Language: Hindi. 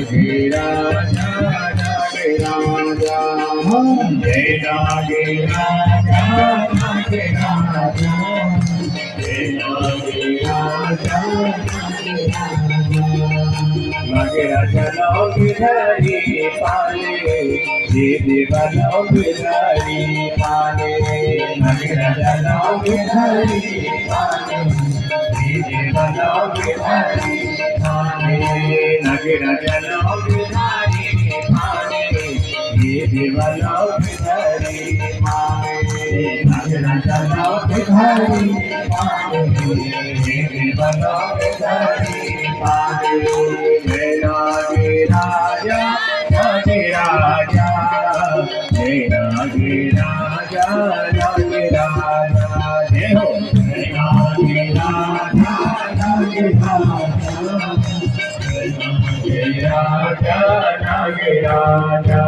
राजा नागे राजा जय नागे राजा नागे राजा जय नागे राजा नागे राजा नाव गिरहरी पाले दीदी बनाओ गिरहरी पाले नागे राजा नाव गिरहरी पाले दीदी बनाओ गिरहरी पाले नागे राजा नाव गिरहरी पाले दीदी बनाओ गिरहरी पाले नागे राजा नाव गिरहरी पाले दीदी बनाओ गिरहरी पाले जय नागे राजा नागे राजा जय नागे राजा नागे राजा जय हो जय नागे राजा नागे राजा जय नागे राजा नागे राजा